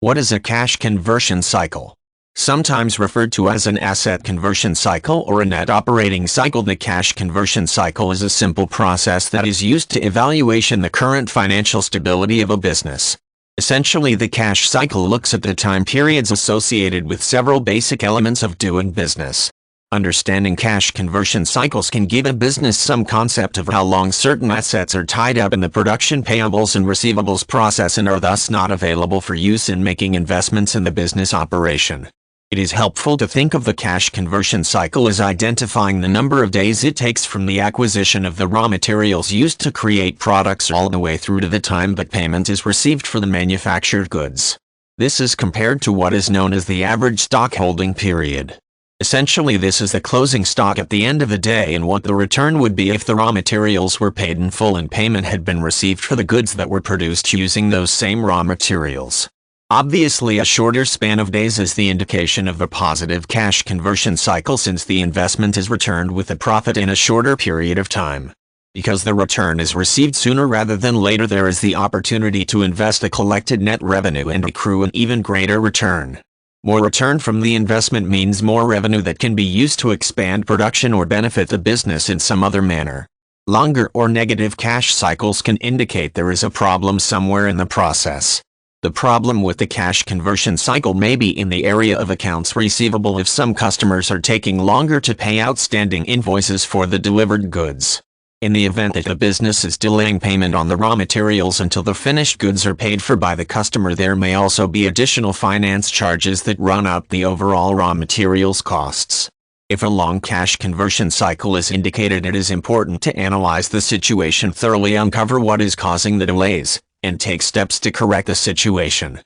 What is a cash conversion cycle? Sometimes referred to as an asset conversion cycle or a net operating cycle, the cash conversion cycle is a simple process that is used to evaluate the current financial stability of a business. Essentially, the cash cycle looks at the time periods associated with several basic elements of doing business. Understanding cash conversion cycles can give a business some concept of how long certain assets are tied up in the production, payables, and receivables process and are thus not available for use in making investments in the business operation. It is helpful to think of the cash conversion cycle as identifying the number of days it takes from the acquisition of the raw materials used to create products all the way through to the time that payment is received for the manufactured goods. This is compared to what is known as the average stock holding period. Essentially, this is the closing stock at the end of the day and what the return would be if the raw materials were paid in full and payment had been received for the goods that were produced using those same raw materials. Obviously, a shorter span of days is the indication of a positive cash conversion cycle since the investment is returned with a profit in a shorter period of time. Because the return is received sooner rather than later, there is the opportunity to invest the collected net revenue and accrue an even greater return. More return from the investment means more revenue that can be used to expand production or benefit the business in some other manner. Longer or negative cash cycles can indicate there is a problem somewhere in the process. The problem with the cash conversion cycle may be in the area of accounts receivable if some customers are taking longer to pay outstanding invoices for the delivered goods. In the event that a business is delaying payment on the raw materials until the finished goods are paid for by the customer, there may also be additional finance charges that run up the overall raw materials costs. If a long cash conversion cycle is indicated, it is important to analyze the situation thoroughly, uncover what is causing the delays, and take steps to correct the situation.